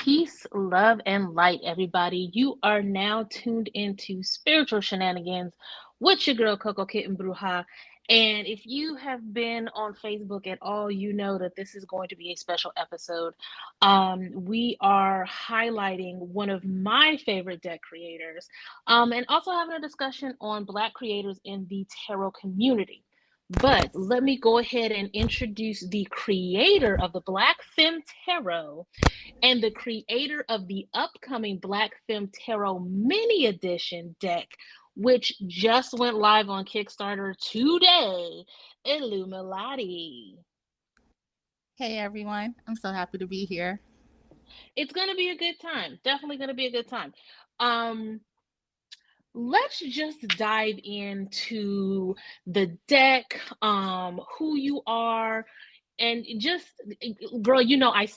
Peace, love, and light, everybody. You are now tuned into Spiritual Shenanigans with your girl Coco Kitten Bruja. And if you have been on Facebook at all, you know that this is going to be a special episode. We are highlighting one of my favorite deck creators, and also having a discussion on Black creators in the tarot community. But let me go ahead and introduce the creator of the Black Femme Tarot and the creator of the upcoming Black Femme Tarot mini edition deck, which just went live on Kickstarter today, Illuminati. Hey everyone, I'm so happy to be here. It's gonna be a good time. Definitely gonna be a good time. Um, let's just dive into the deck, who you are, and just, girl, you know I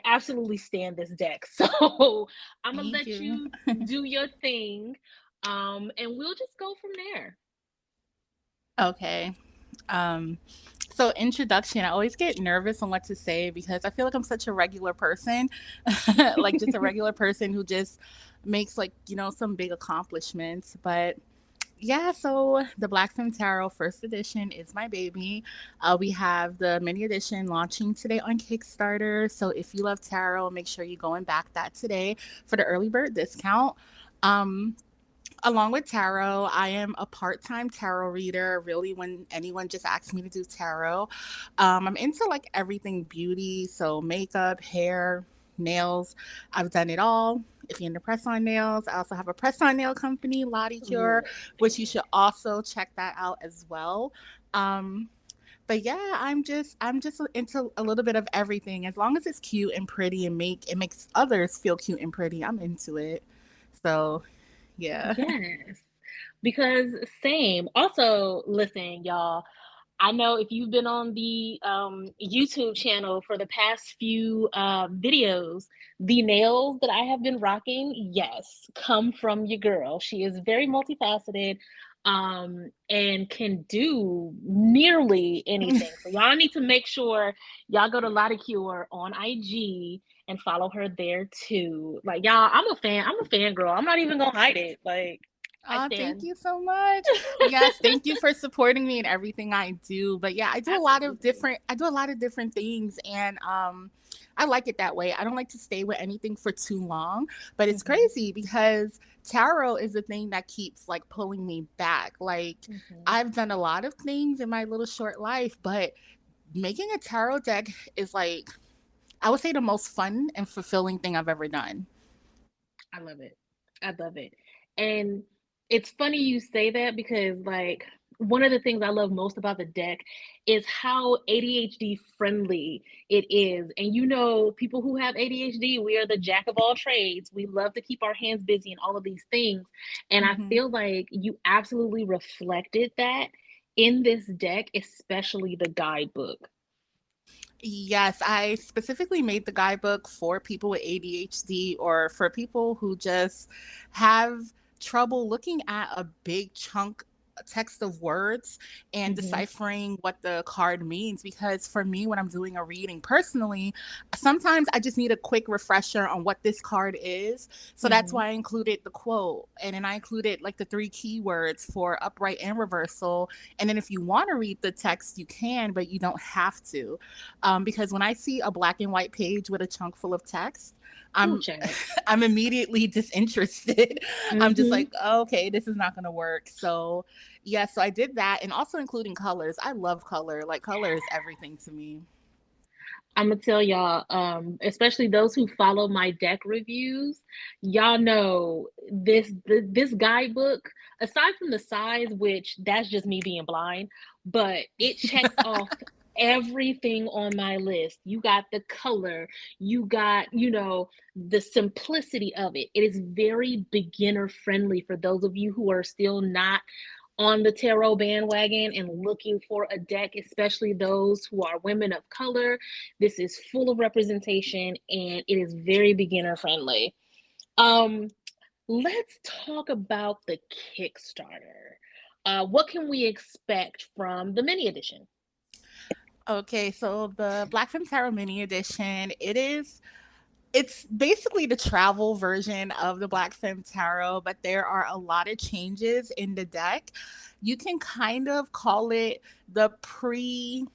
absolutely stand this deck. So I'm gonna Thank let you. you do your thing, and we'll just go from there. Okay. Um, so introduction, I always get nervous on what to say because I feel like I'm such a regular person, like just a regular person who just makes some big accomplishments. But yeah, so the Black Femme Tarot first edition is my baby. We have the mini edition launching today on Kickstarter. So if you love tarot, make sure you go and back that today for the early bird discount. Um, Along with tarot, I am a part-time tarot reader. Really, when anyone just asks me to do tarot, I'm into like everything beauty, so makeup, hair, nails. I've done it all. If you're into press-on nails, I also have a press-on nail company, Lottie Cure, which you should also check that out as well. Um, but yeah, I'm just into a little bit of everything. As long as it's cute and pretty and makes others feel cute and pretty, I'm into it. So yeah. Yes, because same. Also, listen, y'all. I know if you've been on the YouTube channel for the past few videos, the nails that I have been rocking, yes, come from your girl. She is very multifaceted, and can do nearly anything. So y'all need to make sure y'all go to Lotta Cure on IG and follow her there too. Like y'all, I'm a fan. I'm a fan girl. I'm not even gonna hide it. Like I Oh, thank stand. you so much. Yes, thank you for supporting me in everything I do. But yeah, Absolutely. I do a lot of different things and I like it that way. I don't like to stay with anything for too long, but it's Hmm. crazy because tarot is the thing that keeps like pulling me back. Like Hmm. I've done a lot of things in my little short life, but making a tarot deck is like I would say the most fun and fulfilling thing I've ever done. I love it. I love it. And it's funny you say that because, like, one of the things I love most about the deck is how ADHD friendly it is. And you know, people who have ADHD, we are the jack of all trades. We love to keep our hands busy and all of these things. And I Mhm. feel like you absolutely reflected that in this deck, especially the guidebook. Yes, I specifically made the guidebook for people with ADHD or for people who just have trouble looking at a big chunk text of words and Hmm. deciphering what the card means. Because for me, when I'm doing a reading personally, sometimes I just need a quick refresher on what this card is. So that's Hmm. why I included the quote. And then I included like the three keywords for upright and reversal. And then if you want to read the text, you can, but you don't have to, because when I see a black and white page with a chunk full of text, Ooh, I'm child. I'm immediately disinterested. I'm just Hmm. like, oh, okay, this is not going to work. So, yeah, so I did that and also including colors. I love color. Like color is everything to me. I'm gonna tell y'all, especially those who follow my deck reviews, y'all know this guidebook. Aside from the size, which that's just me being blind, but it checks off everything on my list. You got the color, you got the simplicity of it. It is very beginner friendly for those of you who are still not on the tarot bandwagon and looking for a deck, especially those who are women of color. This is full of representation and it is very beginner friendly. Um, let's talk about the Kickstarter. What can we expect from the mini edition? Okay, so the Black Femme Tarot mini edition, it is It's basically the travel version of the Black Femme Tarot, but there are a lot of changes in the deck. You can kind of call it the pre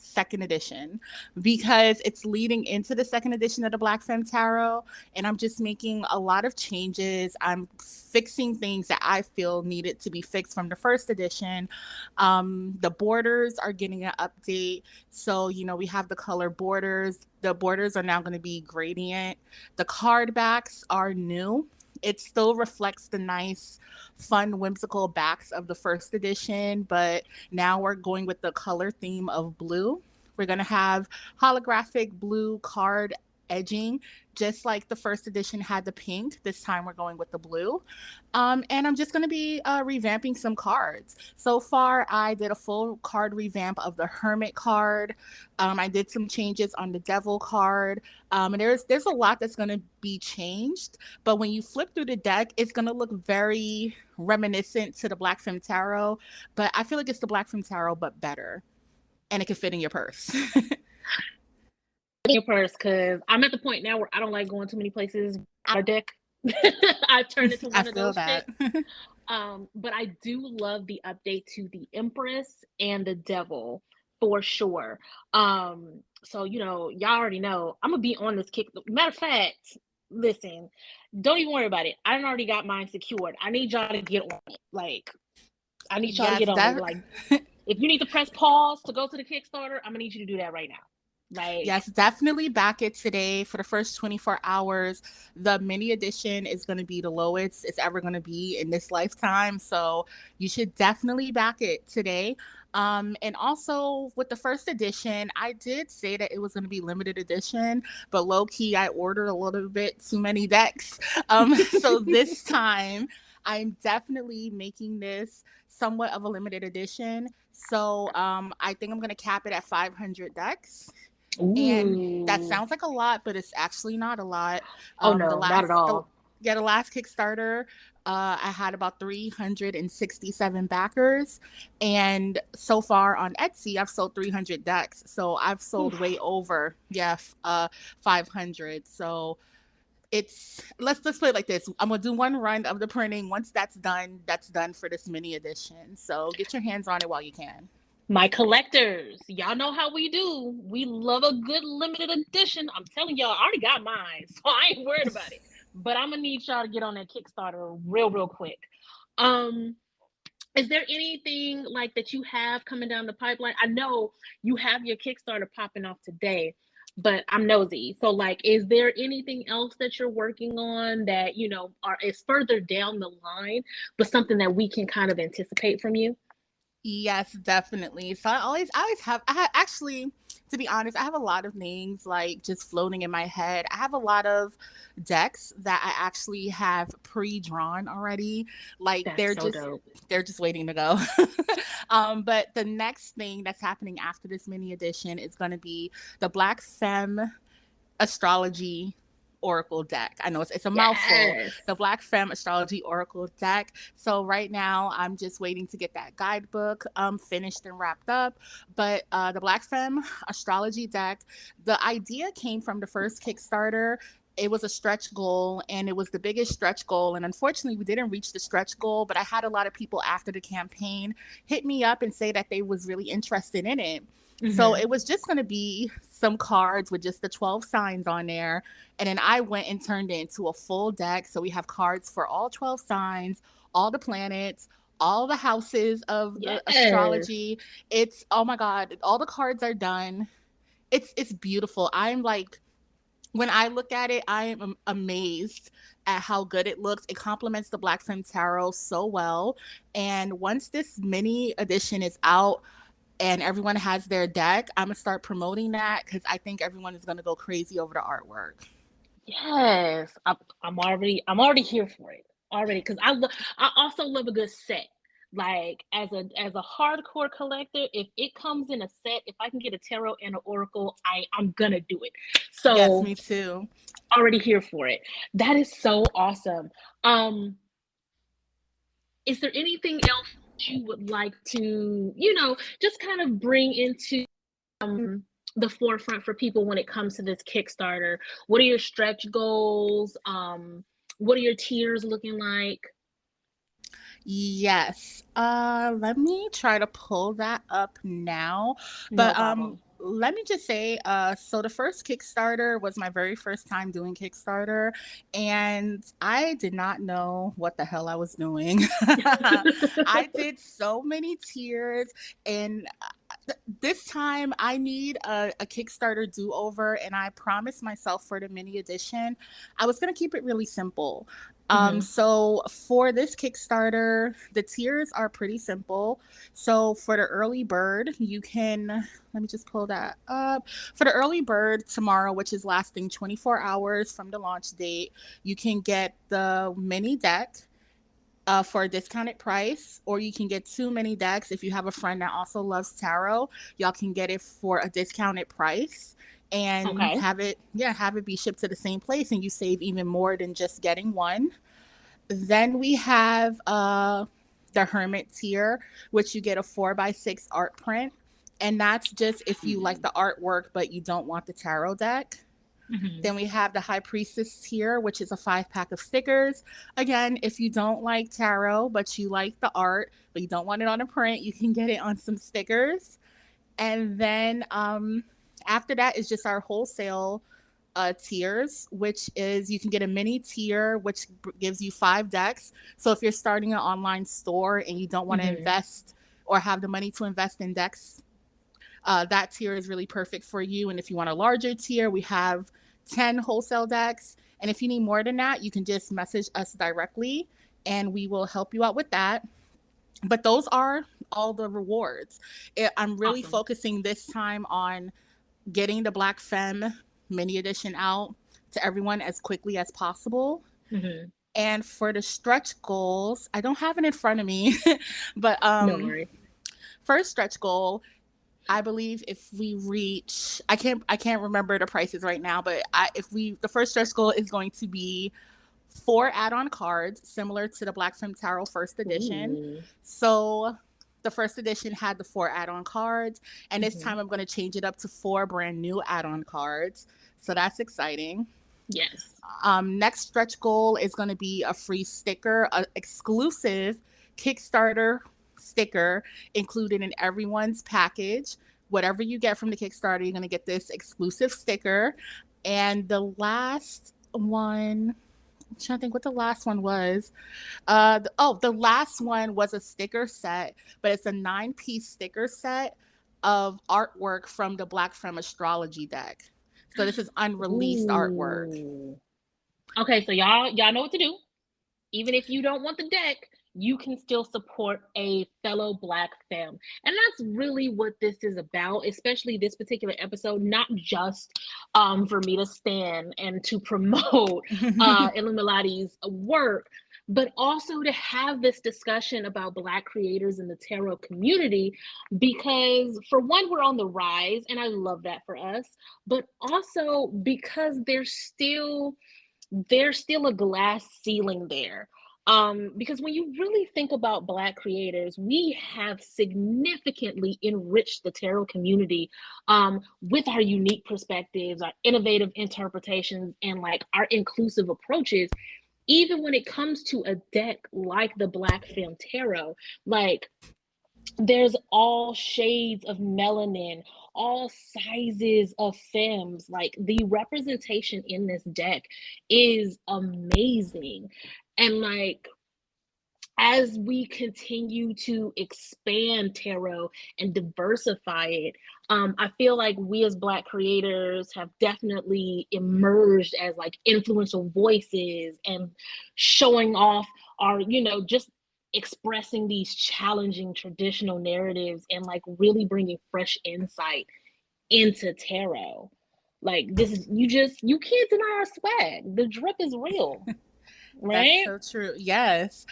second edition because it's leading into the second edition of the Black Femme Tarot, and I'm just making a lot of changes. I'm fixing things that I feel needed to be fixed from the first edition. The borders are getting an update, so we have the color borders. The borders are now going to be gradient. The card backs are new. It still reflects the nice, fun, whimsical backs of the first edition, but now we're going with the color theme of blue. We're going to have holographic blue card edging, just like the first edition had the pink. This time we're going with the blue. And I'm just going to be revamping some cards. So far, I did a full card revamp of the Hermit card. I did some changes on the Devil card. And there's a lot that's going to be changed. But when you flip through the deck, it's going to look very reminiscent to the Black Femme Tarot. But I feel like it's the Black Femme Tarot, but better. And it can fit in your purse. Your purse, because I'm at the point now where I don't like going too many places out of deck. I've turned into one of those that. But I do love the update to the Empress and the Devil for sure. So y'all already know I'm gonna be on this kick. Matter of fact, listen, don't even worry about it. I already got mine secured. I need y'all to get on it. Like, I need y'all to get on it. Like, if you need to press pause to go to the Kickstarter, I'm gonna need you to do that right now. Like, yes, definitely back it today for the first 24 hours. The mini edition is going to be the lowest it's ever going to be in this lifetime. So you should definitely back it today. And also with the first edition, I did say that it was going to be limited edition, but low key, I ordered a little bit too many decks. So this time, I'm definitely making this somewhat of a limited edition. So I think I'm going to cap it at 500 decks. ooh. And that sounds like a lot, but it's actually not a lot. Oh no, not at all. The last Kickstarter, I had about 367 backers, and so far on Etsy, I've sold 300 decks. So I've sold way over 500. So let's put it like this. I'm gonna do one run of the printing. Once that's done for this mini edition. So get your hands on it while you can. My collectors, y'all know how we do. We love a good limited edition. I'm telling y'all, I already got mine, so I ain't worried about it. But I'm gonna need y'all to get on that Kickstarter real quick. Is there anything like that you have coming down the pipeline? I know you have your Kickstarter popping off today, but I'm nosy. So, like, is there anything else that you're working on that is further down the line, but something that we can kind of anticipate from you? Yes, definitely. So I always actually, to be honest, I have a lot of things like just floating in my head. I have a lot of decks that I actually have pre-drawn already. Like Dope. they're just waiting to go. But the next thing that's happening after this mini edition is going to be the Black Femme astrology oracle deck. I know it's a mouthful. The Black Femme astrology oracle deck. So right now I'm just waiting to get that guidebook finished and wrapped up. But the Black Femme astrology deck, the idea came from the first Kickstarter. It was a stretch goal, and it was the biggest stretch goal, and unfortunately we didn't reach the stretch goal, but I had a lot of people after the campaign hit me up and say that they was really interested in it. Mm-hmm. So it was just going to be some cards with just the 12 signs on there. And then I went and turned it into a full deck. So we have cards for all 12 signs, all the planets, all the houses of the astrology. It's, oh my God, all the cards are done. It's beautiful. I'm like, when I look at it, I am amazed at how good it looks. It complements the Black Femme Tarot so well. And once this mini edition is out, and everyone has their deck, I'm gonna start promoting that because I think everyone is gonna go crazy over the artwork. Yes, I'm already here for it already, because I also love a good set. Like, as a hardcore collector, if it comes in a set, if I can get a tarot and an oracle, I'm gonna do it. So yes, me too. Already here for it. That is so awesome. Is there anything else you would like to, just kind of bring into the forefront for people when it comes to this Kickstarter? What are your stretch goals? What are your tiers looking like? Yes. Let me try to pull that up now. No But problem. let me just say, so the first Kickstarter was my very first time doing Kickstarter, and I did not know what the hell I was doing. I did so many tiers, and this time I need a Kickstarter do-over, and I promised myself for the mini edition I was going to keep it really simple. Hmm. So for this Kickstarter, the tiers are pretty simple. So for the early bird, you can, let me just pull that up. For the early bird tomorrow, which is lasting 24 hours from the launch date, you can get the mini deck for a discounted price, or you can get two mini decks. If you have a friend that also loves tarot, y'all can get it for a discounted price and Okay. have it be shipped to the same place, and you save even more than just getting one. Then we have the Hermit tier, which you get a 4x6 art print. And that's just if you like the artwork, but you don't want the tarot deck. Hmm. Then we have the High Priestess tier, which is a 5 pack of stickers. Again, if you don't like tarot, but you like the art, but you don't want it on a print, you can get it on some stickers. And then after that is just our wholesale tiers, which is you can get a mini tier, which gives you 5 decks. So if you're starting an online store and you don't want to Hmm. invest or have the money to invest in decks, that tier is really perfect for you. And if you want a larger tier, we have 10 wholesale decks. And if you need more than that, you can just message us directly and we will help you out with that. But those are all the rewards. I'm really Awesome. focusing this time on getting the Black Femme mini edition out to everyone as quickly as possible. Hmm. And for the stretch goals, I don't have it in front of me, but No worries. first stretch goal, I believe if we reach, I can't remember the prices right now, but if we the first stretch goal is going to be 4 add-on cards similar to the Black Femme Tarot first edition. Ooh. So the first edition had the 4 add-on cards, and this Hmm. time I'm going to change it up to 4 brand new add-on cards. So that's exciting. Yes. Next stretch goal is going to be a free sticker, a exclusive Kickstarter sticker included in everyone's package. Whatever you get from the Kickstarter, you're going to get this exclusive sticker. And the last one, I'm trying to think what the last one was. The last one was a sticker set, but it's a 9 piece sticker set of artwork from the Black Femme astrology deck. So this is unreleased artwork. Ooh. Okay, so y'all know what to do. Even if you don't want the deck, you can still support a fellow Black femme. And that's really what this is about, especially this particular episode, not just for me to stand and to promote Illuminati's work, but also to have this discussion about Black creators in the tarot community, because for one, we're on the rise, and I love that for us, but also because there's still a glass ceiling there. Because when you really think about Black creators, we have significantly enriched the tarot community with our unique perspectives, our innovative interpretations, and like our inclusive approaches. Even when it comes to a deck like the Black Femme Tarot, like there's all shades of melanin, all sizes of femmes. Like the representation in this deck is amazing. And like as we continue to expand tarot and diversify it, I feel like we as Black creators have definitely emerged as like influential voices and showing off our, just expressing these challenging traditional narratives and like really bringing fresh insight into tarot. Like this is you can't deny our swag. The drip is real. That's right? so true. Yes.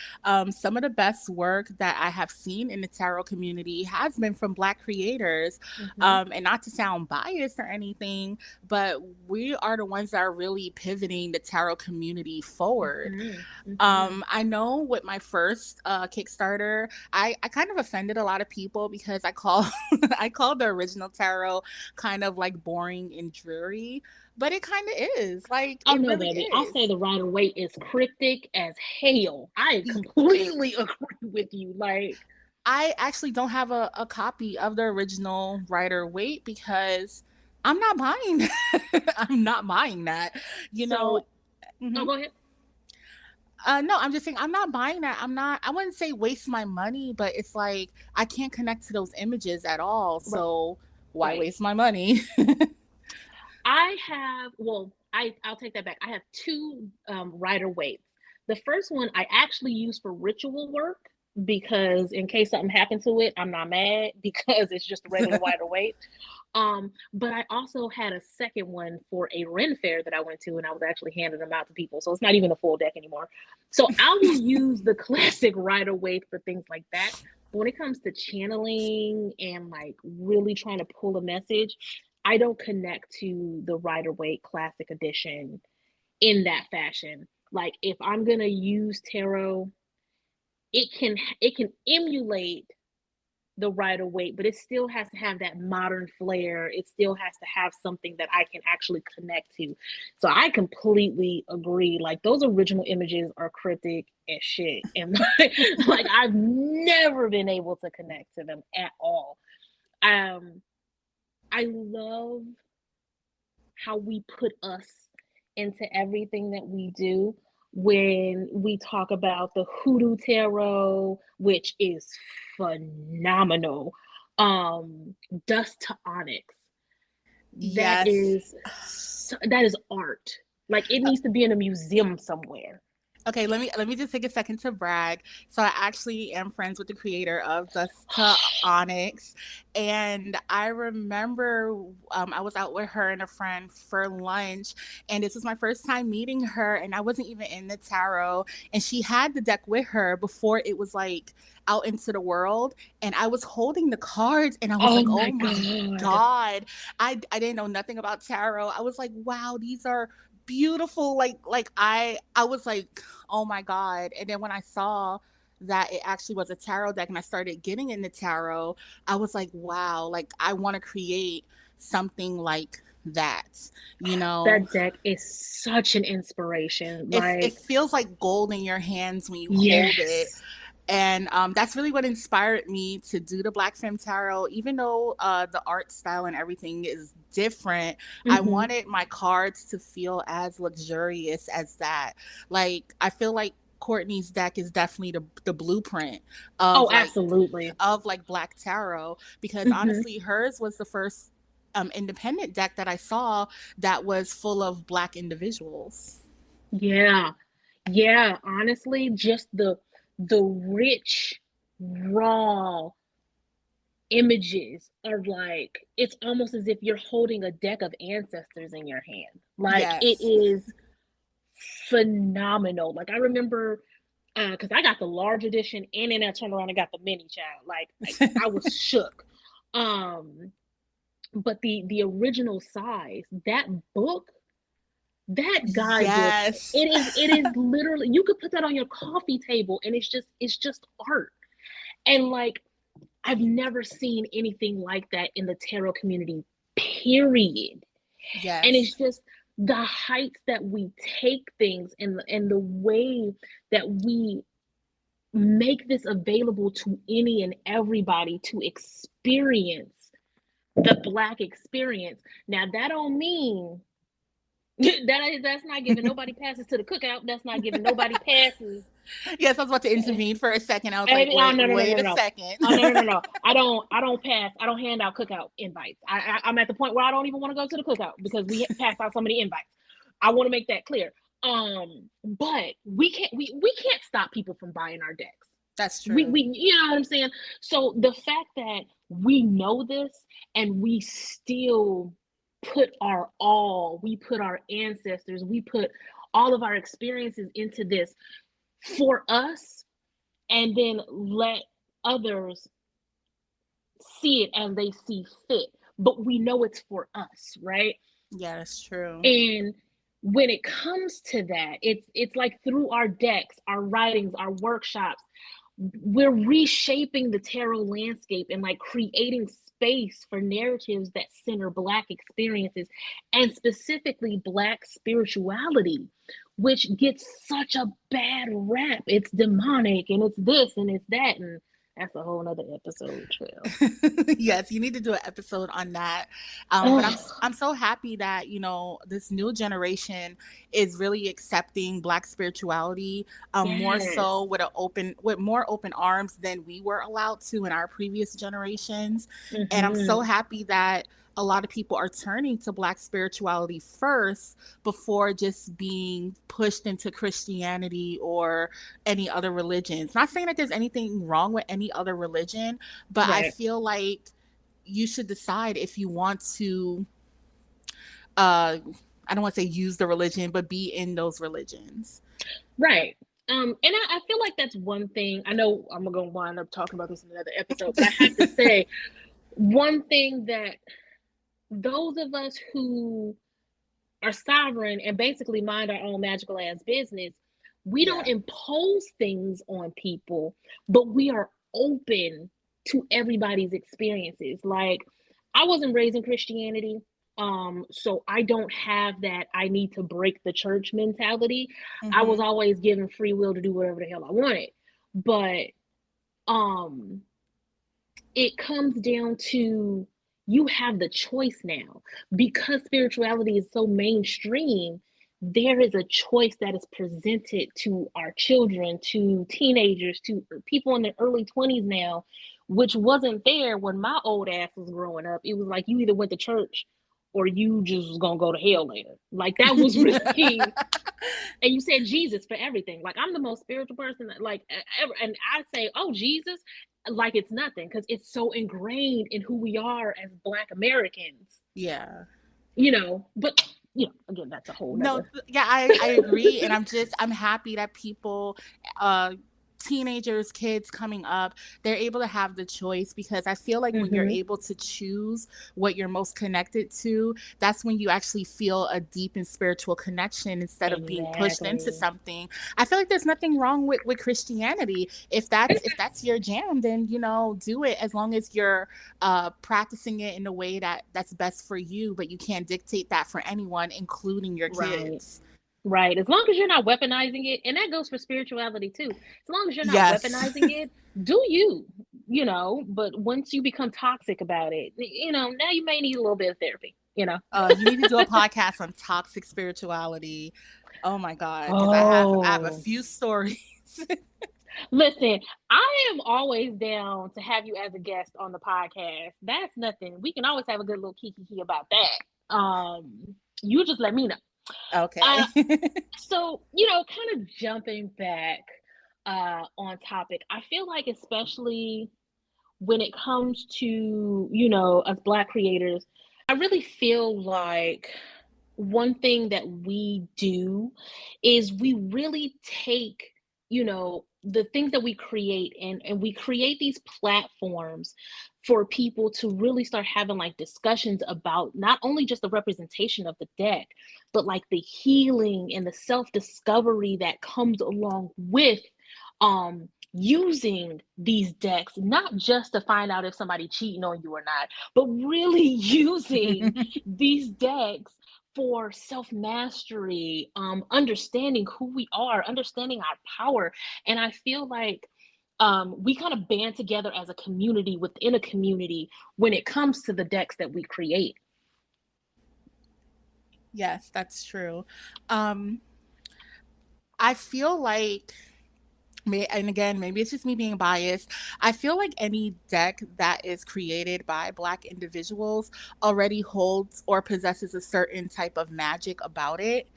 Some of the best work that I have seen in the tarot community has been from Black creators. Mm-hmm. And not to sound biased or anything, but we are the ones that are really pivoting the tarot community forward. Mm-hmm. Mm-hmm. I know with my first Kickstarter, I kind of offended a lot of people because I call I called the original tarot kind of like boring and dreary, but it kind of is. Like Oh it no, really baby. I say is. the Rider-Waite is cryptic as hell. I completely agree with you. Like, I actually don't have a copy of the original Rider Waite because I'm not buying I'm not buying that. You know, so, mhm. oh, go ahead. No, I'm just saying I'm not buying that. I'm not. I wouldn't say waste my money, but it's like I can't connect to those images at all. Right, So why right. waste my money? I have, well, I'll take that back. I have two Rider-Waites. The first one I actually use for ritual work because in case something happened to it, I'm not mad because it's just a regular Rider-Waite. But I also had a second one for a Ren fair that I went to, and I was actually handing them out to people. So it's not even a full deck anymore. So I will use the classic Rider-Waite for things like that. But when it comes to channeling and like really trying to pull a message, I don't connect to the Rider-Waite Classic Edition in that fashion. Like if I'm gonna use tarot, it can emulate the Rider-Waite, but it still has to have that modern flair. It still has to have something that I can actually connect to. So I completely agree. Like those original images are cryptic as shit. And like I've never been able to connect to them at all. Um I love how we put us into everything that we do when we talk about the hoodoo tarot, which is phenomenal. Dust to onyx, that Yes. is that is art. Like it needs to be in a museum somewhere. Okay, let me just take a second to brag. So I actually am friends with the creator of Dust to Onyx, and I remember I was out with her and a friend for lunch, and this was my first time meeting her, and I wasn't even in the tarot, and she had the deck with her before it was like out into the world, and I was holding the cards, and I was Oh like, my oh my god. God, I didn't know nothing about tarot. I was like, wow, these are beautiful. I was like, oh my God. And then when I saw that it actually was a tarot deck and I started getting into tarot, I was like, wow, like I want to create something like that, you know. That deck is such an inspiration. It Like, feels like gold in your hands when you hold it. yes. And that's really what inspired me to do the Black Femme Tarot. Even though the art style and everything is different, I Mm-hmm. wanted my cards to feel as luxurious as that. Like, I feel like Courtney's deck is definitely the blueprint of Oh, absolutely. like Black Tarot, because Mm-hmm. honestly, hers was the first independent deck that I saw that was full of Black individuals. Yeah. Yeah, honestly, just the rich, raw images of like it's almost as if you're holding a deck of ancestors in your hand. Like it Yes. is phenomenal. Like I remember because I got the large edition and then I turned around and got the mini child. Like I was shook. Um, but the original size, that book, that guidebook, Yes. it is literally you could put that on your coffee table and it's just art. And like I've never seen anything like that in the tarot community, period. And it's Yes. just the heights that we take things and the way that we make this available to any and everybody to experience the black experience. Now that don't mean that's not giving nobody passes to the cookout. That's not giving nobody passes. Yes, I was about to intervene for a second. I was like, Oh no no no no wait no a no. second. Oh no no no no. I don't pass. I don't hand out cookout invites. I'm at the point where I don't even want to go to the cookout because we passed out so many invites. I want to make that clear. But we can't stop people from buying our decks. That's We true. we you know what I'm saying? So the fact that we know this and we still put our all, we put our ancestors, we put all of our experiences into this for us, and then let others see it as they see fit. But we know it's for us, right? Yeah, that's true. And when it comes to that, it's like through our decks, our writings, our workshops, we're reshaping the tarot landscape and like creating space for narratives that center Black experiences and specifically Black spirituality, which gets such a bad rap. It's demonic and it's this and it's that, and that's a whole nother episode, trail. Yes, you need to do an episode on that. But Oh, I'm so happy that, you know, this new generation is really accepting Black spirituality, more yes. so with more open arms than we were allowed to in our previous generations. And I'm so Mm-hmm. happy that a lot of people are turning to Black spirituality first before just being pushed into Christianity or any other religions. Not saying that there's anything wrong with any other religion, but I Right. feel like you should decide if you want to uh I don't want to say use the religion, but be in those religions. Right. And I feel like that's one thing. I know I'm gonna wind up talking about this in another episode, but I have to say one thing that those of us who are sovereign and basically mind our own magical ass business, we don't Yeah. impose things on people, but we are open to everybody's experiences. Like, I wasn't raised in Christianity. So I don't have that I need to break the church mentality. I was Mhm. always given free will to do whatever the hell I wanted. But um it comes down to you have the choice now because spirituality is so mainstream. There is a choice that is presented to our children, to teenagers, to people in their early 20s now, which wasn't there when my old ass was growing up. It was like you either went to church or you just was gonna go to hell later. Like that was really, and you said Jesus for everything. Like I'm the most spiritual person like ever, and I say, "Oh Jesus," like it's nothing because it's so ingrained in who we are as Black Americans. Yeah. But again, that's a whole No, nother. yeah, I agree, and I'm happy that people, uh, teenagers, kids coming up, they're able to have the choice because I feel like when you're Mm-hmm. able to choose what you're most connected to, that's when you actually feel a deep and spiritual connection instead of being pushed into Exactly. something. I feel like there's nothing wrong with Christianity. If that's your jam, then you know do it as long as you're practicing it in a way that's best for you, but you can't dictate that for anyone, including your Right. kids. Right. As long as you're not weaponizing it, and that goes for spirituality too. As long as you're not Yes. weaponizing it, do you, but once you become toxic about it, now you may need a little bit of therapy. You need to do a podcast on toxic spirituality. Oh my god, because I have a Oh, few stories. listen, I am always down to have you as a guest on the podcast. That's nothing. We can always have a good little kiki about that. You just let me know. Uh, Okay. so kind of jumping back on topic, I feel like especially when it comes to us Black creators, I really feel like one thing that we do is we really take the things that we create, and we create these platforms for people to really start having like discussions about not only just the representation of the deck, but like the healing and the self-discovery that comes along with using these decks, not just to find out if somebody cheating on you or not, but really using these decks for self mastery, understanding who we are, understanding our power. And I feel like we kind of band together as a community within a community when it comes to the decks that we create. Yes, that's true. Um, I feel like and again, maybe it's just me being biased. I feel like any deck that is created by Black individuals already holds or possesses a certain type of magic about it.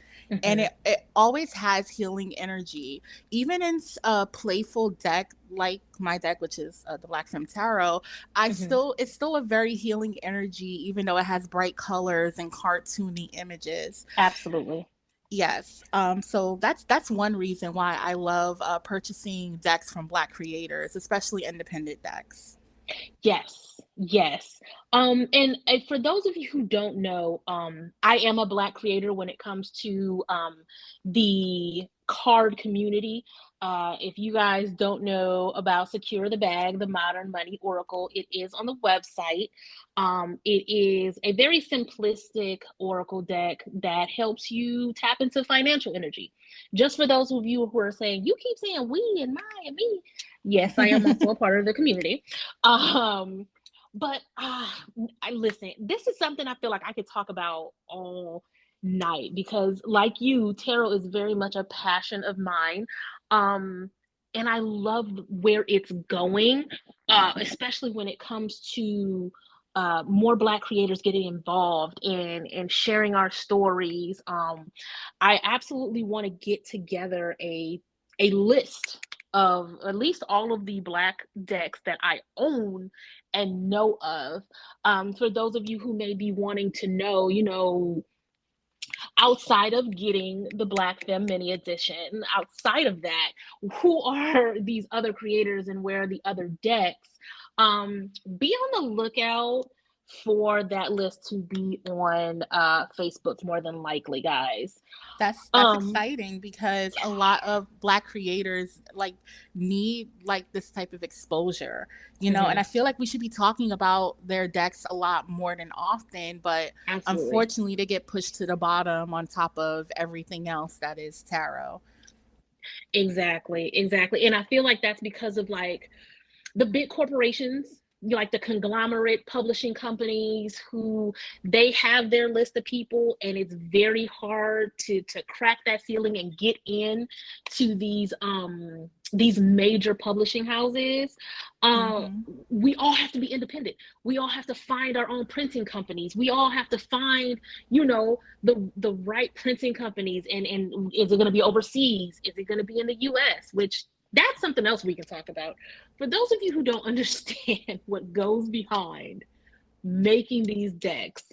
And Mm-hmm. it always has healing energy. Even in a playful deck like my deck, which is the Black Femme Tarot, Mm-hmm. it's still a very healing energy, even though it has bright colors and cartoony images. Absolutely. Yes. So that's one reason why I love purchasing decks from Black creators, especially independent decks. Yes, yes. And for those of you who don't know, I am a Black creator when it comes to the card community. If you guys don't know about Secure the Bag, the Modern Money Oracle, it is on the website. It is a very simplistic oracle deck that helps you tap into financial energy. Just for those of you who are saying, you keep saying we and my and me. Yes, I am also a part of the community. Um, but I listen. This is something I feel like I could talk about all night because, like you, tarot is very much a passion of mine. Um, and I love where it's going, especially when it comes to more Black creators getting involved and sharing our stories. I absolutely want to get together a list of at least all of the Black decks that I own and know of. For those of you who may be wanting to know, outside of getting the Black Femme Mini Edition, outside of that, who are these other creators and where are the other decks? Be on the lookout for that list to be on Facebook more than likely, guys. That's Um, exciting because a lot of Black creators like need like this type of exposure, and I mhm, feel like we should be talking about their decks a lot more than often, but absolutely. unfortunately they get pushed to the bottom on top of everything else that is tarot. Exactly, exactly. And I feel like that's because of like the big corporations, like the conglomerate publishing companies who they have their list of people and it's very hard to crack that ceiling and get in to these major publishing houses. uh Mhm. we all have to be independent. We all have to find our own printing companies. We all have to find, the right printing companies. And is it going to be overseas? Is it going to be in the US? Which that's something else we can talk about. For those of you who don't understand what goes behind making these decks,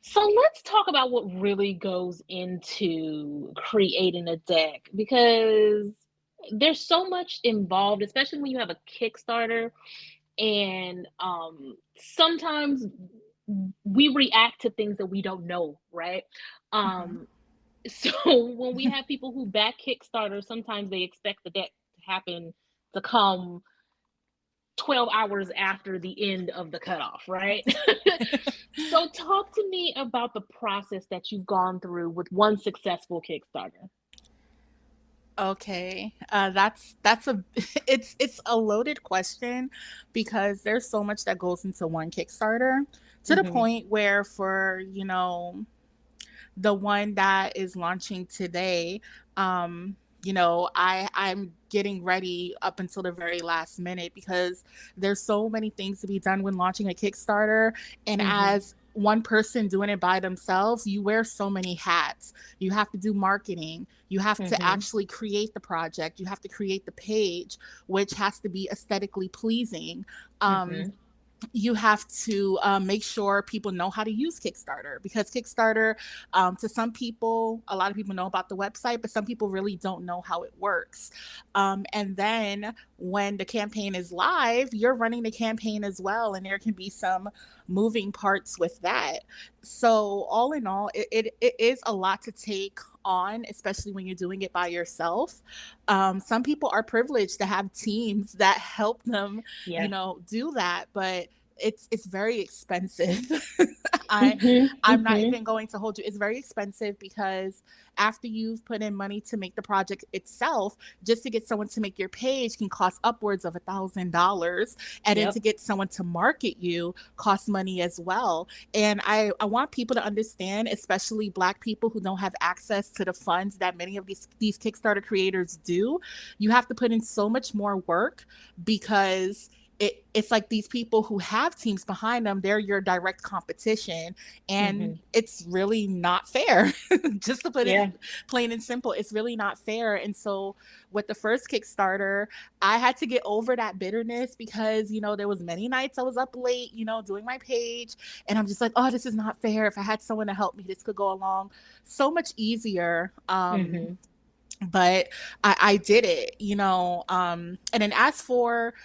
so let's talk about what really goes into creating a deck, because there's so much involved, especially when you have a Kickstarter. And sometimes we react to things that we don't know, right? Mhm. um so when we have people who back Kickstarter, sometimes they expect the deck to happen to come 12 hours after the end of the cutoff, right? So talk to me about the process that you've gone through with one successful Kickstarter. Okay, that's a it's a loaded question because there's so much that goes into one Kickstarter to the Mm-hmm. point where for the one that is launching today, um, I'm getting ready up until the very last minute because there's so many things to be done when launching a Kickstarter. And Mm-hmm. as one person doing it by themselves, you wear so many hats. You have to do marketing. You have to Mm-hmm. actually create the project. You have to create the page, which has to be aesthetically pleasing. Um, Mm-hmm. you have to make sure people know how to use Kickstarter because Kickstarter, to some people, a lot of people know about the website, but some people really don't know how it works. And then when the campaign is live, you're running the campaign as well, and there can be some moving parts with that. So, all in all, it is a lot to take on, especially when you're doing it by yourself. Some people are privileged to have teams that help them Yeah. do that, but it's very expensive. I Mm-hmm. I'm not Mm-hmm. even going to hold you. It's very expensive because after you've put in money to make the project itself, just to get someone to make your page can cost upwards of $1,000. And then to Yep. get someone to market you costs money as well. And I want people to understand, especially Black people who don't have access to the funds that many of these Kickstarter creators do. You have to put in so much more work because it's like these people who have teams behind them, they're your direct competition, and Mm-hmm. it's really not fair. Just to put it Yeah. plain and simple, it's really not fair. And so with the first Kickstarter, I had to get over that bitterness because, you know, there was many nights I was up late, you know, doing my page, and I'm just like, oh, this is not fair. If I had someone to help me, this could go along so much easier. Mm-hmm. But I did it, you know. And then as for,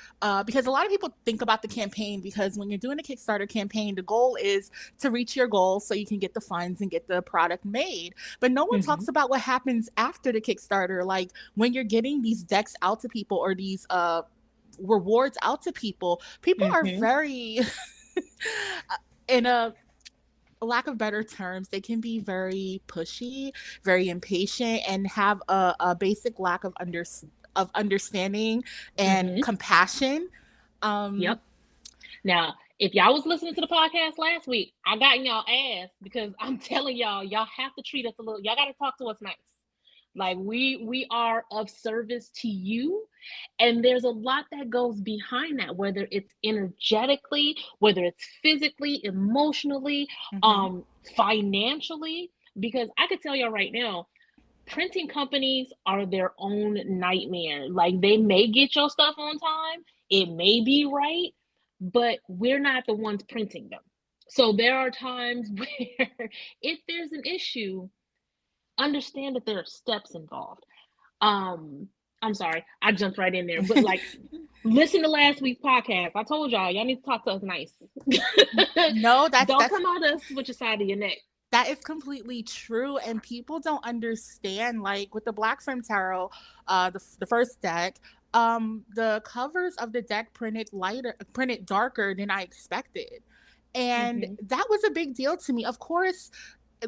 because a lot of people think about the campaign, because when you're doing a Kickstarter campaign, the goal is to reach your goal so you can get the funds and get the product made. But no one Mm-hmm. talks about what happens after the Kickstarter, like when you're getting these decks out to people, or these rewards out to people. People are Mm-hmm. very in a lack of better terms, they can be very pushy, very impatient, and have a basic lack of understanding and Mm-hmm. compassion. Um, Yep. Now, if y'all was listening to the podcast last week, I got in y'all ass because I'm telling y'all, y'all have to treat us a little. Y'all got to talk to us nice. Like we are of service to you, and there's a lot that goes behind that, whether it's energetically, whether it's physically, emotionally, mhm, financially. Because I could tell y'all right now, printing companies are their own nightmare. Like they may get your stuff on time, it may be right, but we're not the ones printing them. So there are times where if there's an issue, understand that there are steps involved. Um, I'm sorry, I jumped right in there, but like listen to last week's podcast. I told y'all need to talk to us nice. no, Don't come at us with your side of your neck. that is completely true, and people don't understand. Like with the Black Femme Tarot, the first deck, the covers of the deck printed darker than I expected, and Mm-hmm. that was a big deal to me. Of course,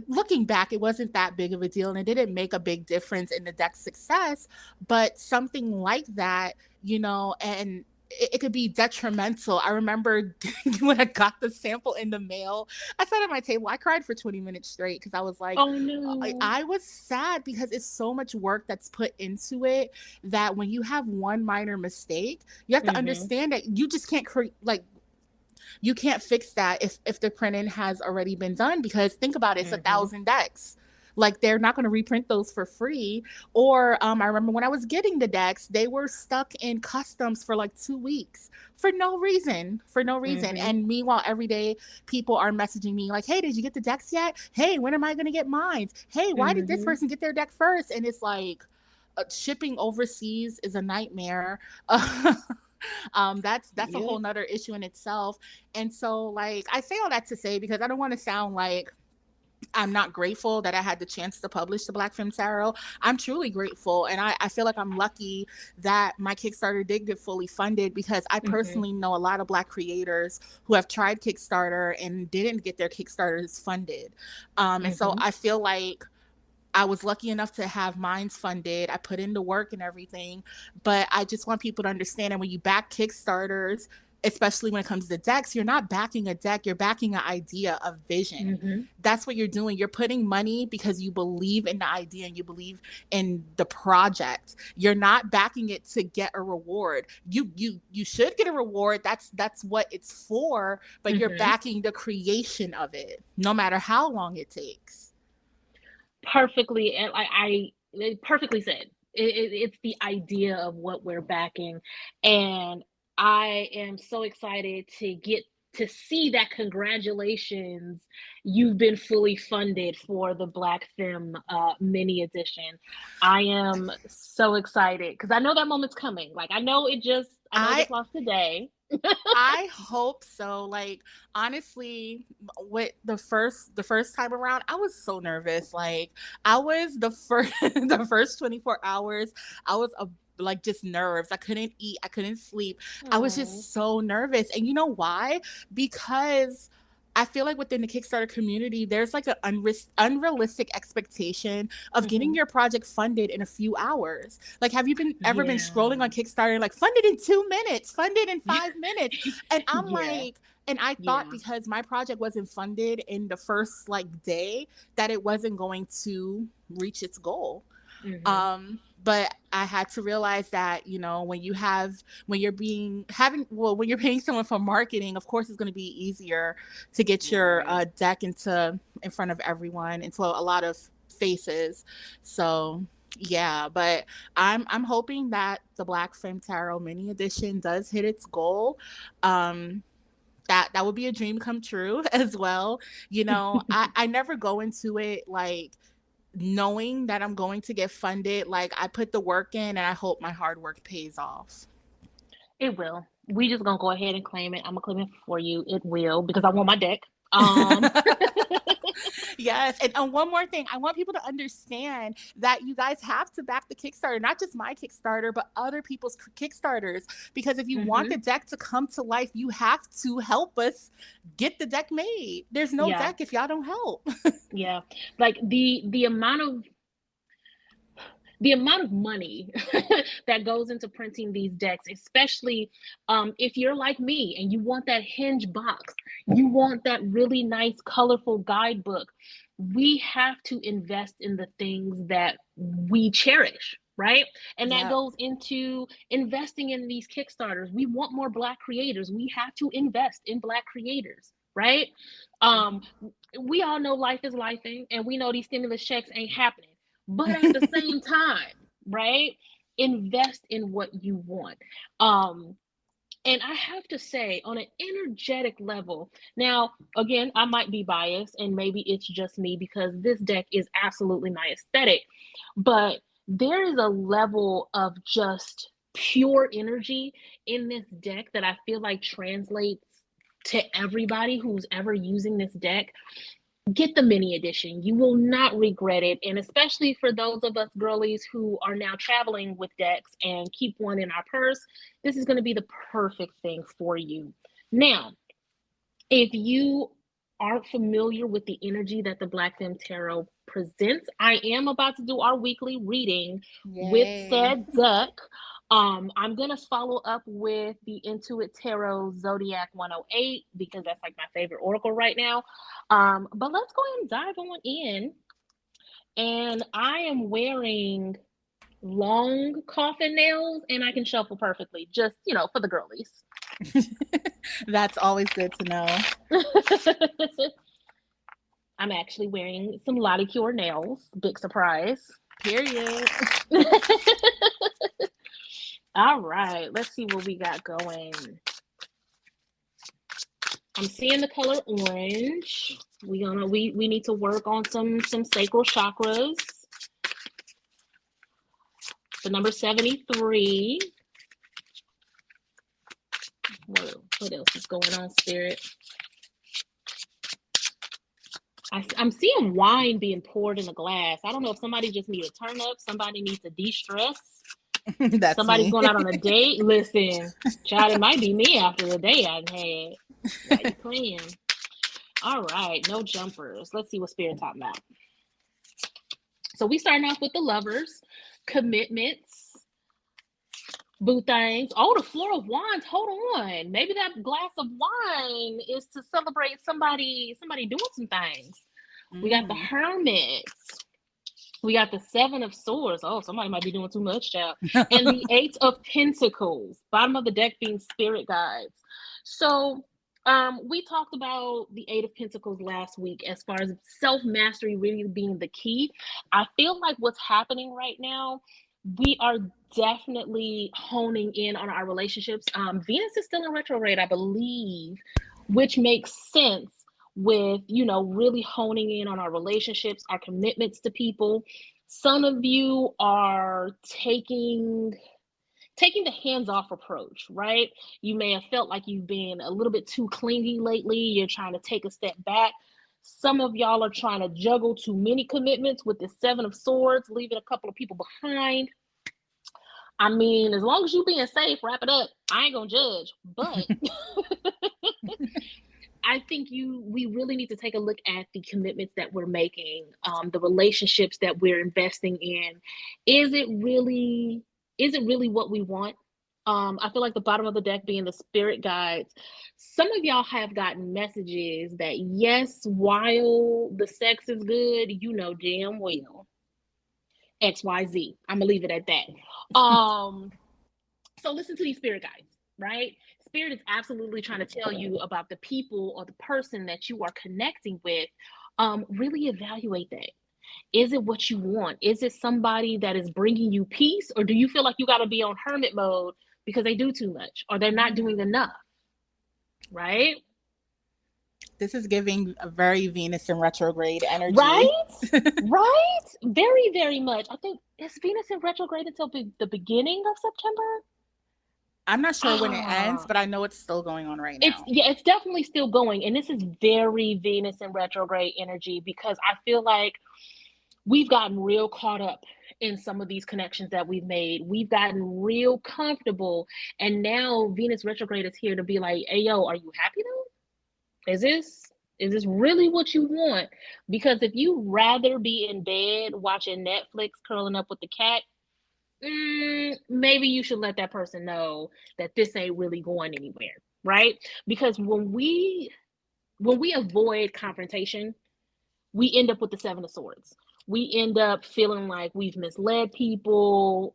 looking back, it wasn't that big of a deal, and it didn't make a big difference in the deck's success. But something like that, you know, and it could be detrimental. I remember when I got the sample in the mail, I sat at my table. I cried for 20 minutes straight because I was like, Oh no. I was sad because it's so much work that's put into it that when you have one minor mistake, you have to Mm-hmm. understand that you just can't create, like, you can't fix that if the printing has already been done, because think about it, it's a Mm-hmm. thousand decks. Like they're not going to reprint those for free. Or I remember when I was getting the decks, they were stuck in customs for like 2 weeks for no reason, for no reason. Mm-hmm. And meanwhile, every day people are messaging me like, "Hey, did you get the decks yet? Hey, when am I going to get mine? Hey, why did this Mm-hmm. person get their deck first?" And it's like, shipping overseas is a nightmare. That's a whole Yep. nother issue in itself. And so, like, I say all that to say, because I don't want to sound like I'm not grateful that I had the chance to publish the Black Femme Tarot. I'm truly grateful, and I feel like I'm lucky that my Kickstarter did get fully funded, because I Mm-hmm. personally know a lot of Black creators who have tried Kickstarter and didn't get their Kickstarters funded. And so Mm-hmm. I feel like I was lucky enough to have mines funded. I put in the work and everything, but I just want people to understand that when you back Kickstarters, especially when it comes to decks, you're not backing a deck, you're backing an idea, a vision. Mm-hmm. That's what you're doing. You're putting money because you believe in the idea and you believe in the project. You're not backing it to get a reward. You should get a reward. That's what it's for, but you're Mm-hmm. backing the creation of it, no matter how long it takes. Perfectly, and perfectly said. It's the idea of what we're backing, and I am so excited to get to see that. Congratulations, you've been fully funded for the Black Femme mini edition. I am so excited because I know that moment's coming. Like I know it I just lost today. I hope so. Like, honestly, with the first time around, I was so nervous. Like, I was the first the first 24 hours, I was like, just nerves. I couldn't eat, I couldn't sleep. I was Oh. just so nervous. And you know why? Because I feel like within the Kickstarter community, there's like an unrealistic expectation of getting Mm-hmm. your project funded in a few hours. Like, have you been ever been scrolling Yeah. on Kickstarter, like, funded in 2 minutes, funded in 5 minutes? And I'm Yeah. like, and I thought Yeah. because my project wasn't funded in the first like day that it wasn't going to reach its goal. Mm-hmm. Um, But I had to realize that, when you're paying someone for marketing, of course it's going to be easier to get your Right. deck in front of everyone, into a lot of faces. So yeah, but I'm hoping that the Black Femme Tarot mini edition does hit its goal. Um, that would be a dream come true as well. I never go into it like knowing that I'm going to get funded. Like, I put the work in and I hope my hard work pays off. It will. We just gonna go ahead and claim it. I'm gonna claim it for you. It will because I want my deck. Um, Yes. And one more thing, I want people to understand that you guys have to back the Kickstarter, not just my Kickstarter, but other people's Kickstarters. Because if you want the mhm. deck to come to life, you have to help us get the deck made. There's no Yeah, deck if y'all don't help. yeah. Like the amount of money that goes into printing these decks, especially if you're like me and you want that hinge box, you want that really nice, colorful guidebook, we have to invest in the things that we cherish. Right. And that Yep. goes into investing in these Kickstarters. We want more Black creators. We have to invest in Black creators. Right. Um, we all know life is lifing, and we know these stimulus checks ain't happening, but at the same time, right, invest in what you want. um and I have to say, on an energetic level, now again, I might be biased and maybe it's just me because this deck is absolutely my aesthetic, but there is a level of just pure energy in this deck that I feel like translates to everybody who's ever using this deck. Get the mini edition. You will not regret it. And especially for those of us girlies who are now traveling with decks and keep one in our purse, this is going to be the perfect thing for you. Now, if you aren't familiar with the energy that the Black Femme Tarot presents, I am about to do our weekly reading with Yay. said deck. I'm gonna follow up with the Intuit Tarot Zodiac 108 because that's like my favorite oracle right now. But let's go ahead and dive on in. And I am wearing long coffin nails, and I can shuffle perfectly, just for the girlies. That's always good to know. I'm actually wearing some Lottie Cure nails. Big surprise. Period. All right, let's see what we got going. I'm seeing the color orange. We need to work on some sacral chakras. The number 73. What else is going on, Spirit? I'm seeing wine being poured in a glass. I don't know if somebody just needs a turn up, somebody needs to de-stress, That's somebody's me. going out on a date. Listen, child, it might be me after the day I've had. Why you playing? All right, no jumpers. Let's see what Spirit talking about. So we starting off with the lovers, commitments, boo things. Oh, the Four of Wands. Hold on. Maybe that glass of wine is to celebrate somebody doing some things. We got the Mm. Hermit. We got the Seven of Swords. Oh, somebody might be doing too much, child. And the Eight of Pentacles. Bottom of the deck being spirit guides. So we talked about the Eight of Pentacles last week as far as self-mastery really being the key. I feel like what's happening right now, we are definitely honing in on our relationships. Venus is still in retrograde, I believe, which makes sense with really honing in on our relationships, our commitments to people. Some of you are taking the hands-off approach, right? You may have felt like you've been a little bit too clingy lately. You're trying to take a step back. Some of y'all are trying to juggle too many commitments with the Seven of Swords, leaving a couple of people behind. I mean, as long as you being safe, wrap it up. I ain't gonna judge, but I think we really need to take a look at the commitments that we're making, the relationships that we're investing in. Is it really what we want? I feel like the bottom of the deck being the spirit guides. Some of y'all have gotten messages that yes, while the sex is good, you know damn well XYZ. I'm gonna leave it at that. So listen to these spirit guides, right? Spirit is absolutely trying to tell you about the people or the person that you are connecting with. Really evaluate that. Is it what you want? Is it somebody that is bringing you peace, or do you feel like you got to be on hermit mode because they do too much or they're not doing enough? Right? This is giving a very Venus in retrograde energy. Right? Right? Very, very much. I think is Venus in retrograde until the beginning of September? I'm not sure when it ends, Ah, but I know it's still going on right it's now. yeah, it's definitely still going, and this is very Venus in retrograde energy because I feel like we've gotten real caught up in some of these connections that we've made. We've gotten real comfortable, and now Venus retrograde is here to be like, "Hey, yo, are you happy though? Is this really what you want? Because if you rather be in bed watching Netflix, curling up with the cat, maybe you should let that person know that this ain't really going anywhere, right? Because when we avoid confrontation, we end up with the Seven of Swords. We end up feeling like we've misled people.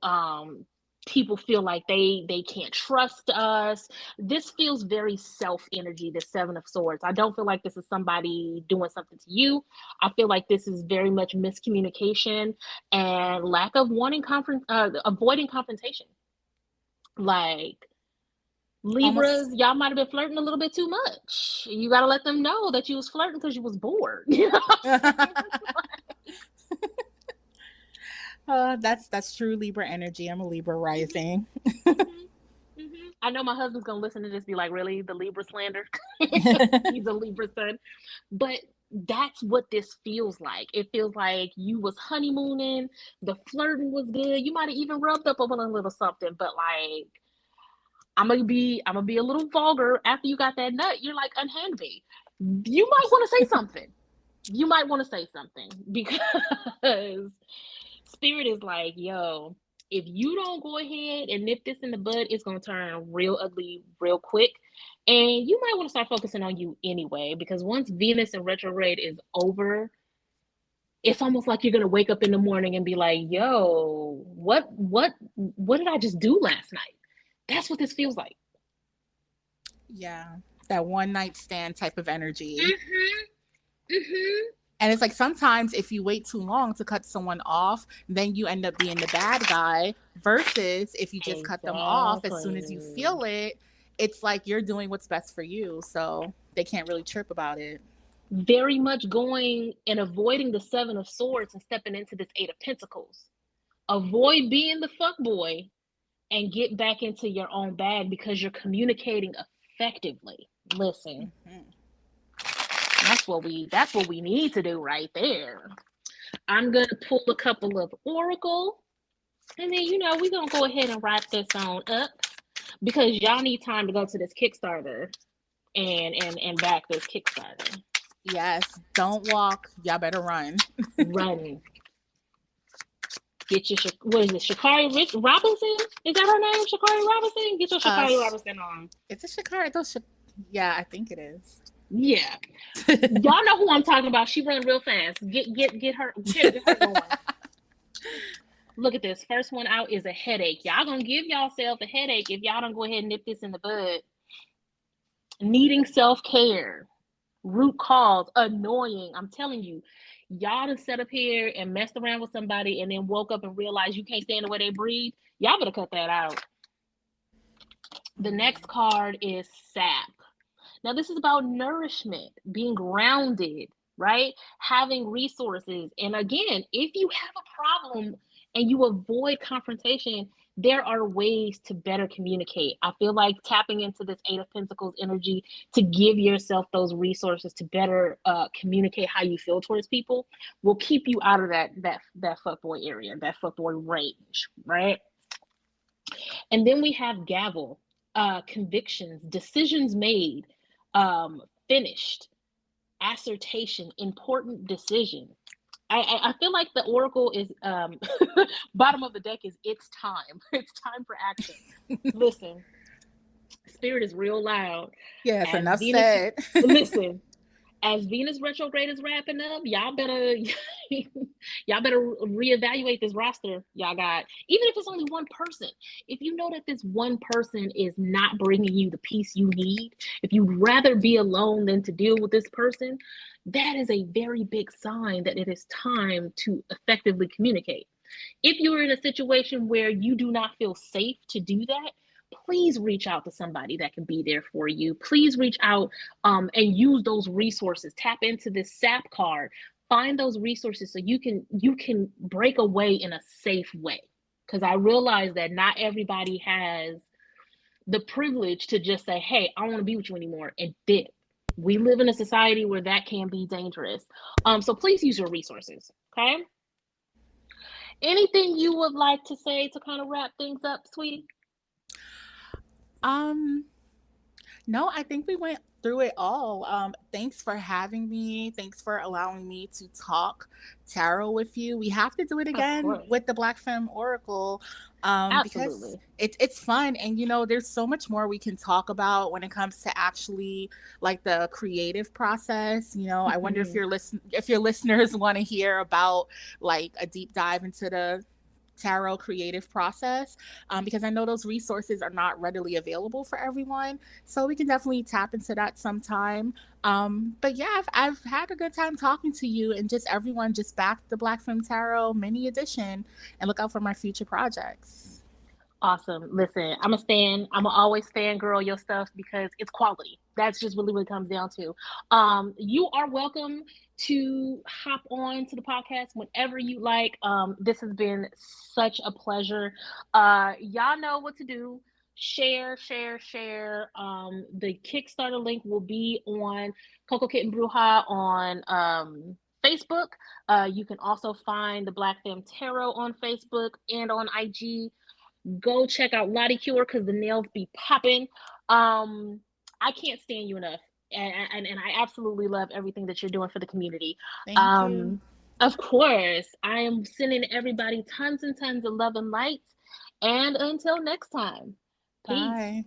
People feel like they can't trust us. This feels very self energy, the Seven of Swords. I don't feel like this is somebody doing something to you. I feel like this is very much miscommunication and lack of avoiding confrontation. Like, Libras, Almost. y'all might have been flirting a little bit too much. You got to let them know that you was flirting because you was bored. You know what I'm saying? That's true Libra energy. I'm a Libra rising. Mm-hmm. Mm-hmm. I know my husband's gonna listen to this, be like, "Really, the Libra slander?" He's a Libra son, but that's what this feels like. It feels like you was honeymooning, the flirting was good. You might have even rubbed up on a little something, but like, I'm gonna be a little vulgar. After you got that nut, you're like, "Unhand me." You might want to say something. You might want to say something because Spirit is like, yo, if you don't go ahead and nip this in the bud, it's gonna turn real ugly real quick. And you might want to start focusing on you anyway, because once Venus in retrograde is over, it's almost like you're gonna wake up in the morning and be like, yo, what did I just do last night? That's what this feels like. Yeah, that one night stand type of energy. Mm-hmm. Mm-hmm. And it's like sometimes if you wait too long to cut someone off, then you end up being the bad guy. Versus if you just cut them off as soon as you Exactly. feel it, it's like you're doing what's best for you. So they can't really trip about it. Very much going and avoiding the Seven of Swords and stepping into this Eight of Pentacles. Avoid being the fuck boy and get back into your own bag because you're communicating effectively. Listen, Mm-hmm. that's what we need to do right there. I'm gonna pull a couple of Oracle, and then we're gonna go ahead and wrap this on up because y'all need time to go to this Kickstarter and back this Kickstarter. Yes, don't walk. Y'all better run. Run. Get your what is it? Shakari Robinson? Is that her name? Shakari Robinson? Get your Shakari Sh- Robinson on. it's a Shakara. Yeah, I think it is. Yeah, y'all know who I'm talking about. She run real fast. Get her going. Look at this. First one out is a headache. Y'all gonna give yourself a headache if y'all don't go ahead and nip this in the bud. Needing self care. Root cause. Annoying. I'm telling you. Y'all done set up here and messed around with somebody and then woke up and realized you can't stand the way they breathe. Y'all better cut that out. The next card is sap. Now, this is about nourishment, being grounded, right? Having resources. And again, if you have a problem and you avoid confrontation, there are ways to better communicate. I feel like tapping into this Eight of Pentacles energy to give yourself those resources to better communicate how you feel towards people will keep you out of that fuckboy area, that fuckboy range, right? And then we have gavel, convictions, decisions made, finished, assertion, important decision. I feel like the oracle is bottom of the deck is it's time. It's time for action. Listen, spirit is real loud Yes, as enough Venus. said. Listen, as Venus retrograde is wrapping up, y'all better y'all better reevaluate this roster y'all got. Even if it's only one person, if you know that this one person is not bringing you the peace you need, if you'd rather be alone than to deal with this person, that is a very big sign that it is time to effectively communicate. If you're in a situation where you do not feel safe to do that, please reach out to somebody that can be there for you. Please reach out and use those resources. Tap into this SAP card. Find those resources so you can break away in a safe way. Because I realize that not everybody has the privilege to just say, "Hey, I don't want to be with you anymore," and dip. We live in a society where that can be dangerous. So please use your resources. Okay. Anything you would like to say to kind of wrap things up, sweetie? Um, No, I think we went through it all. Thanks for having me. Thanks for allowing me to talk tarot with you. We have to do it Of again course. with the Black Femme Oracle, because Absolutely. it's fun, and there's so much more we can talk about when it comes to actually like the creative process. I wonder if Mhm. your listeners want to hear about like a deep dive into the tarot creative process, because I know those resources are not readily available for everyone. So we can definitely tap into that sometime. But yeah, I've had a good time talking to you, and just everyone just back the Black Femme Tarot mini edition and look out for my future projects. Awesome. Listen, I'm a stan. I'm a always fangirl your stuff because it's quality. That's just really what it comes down to. You are welcome to hop on to the podcast whenever you like. This has been such a pleasure. Y'all know what to do. Share, share, share. The Kickstarter link will be on Coco Kitten Bruja on Facebook. You can also find the Black Femme Tarot on Facebook and on IG. Go check out Lottie Cure because the nails be popping. Um, I can't stand you enough, and I absolutely love everything that you're doing for the community. Thank you. Um, of course, I am sending everybody tons and tons of love and light. And until next time, peace. Bye.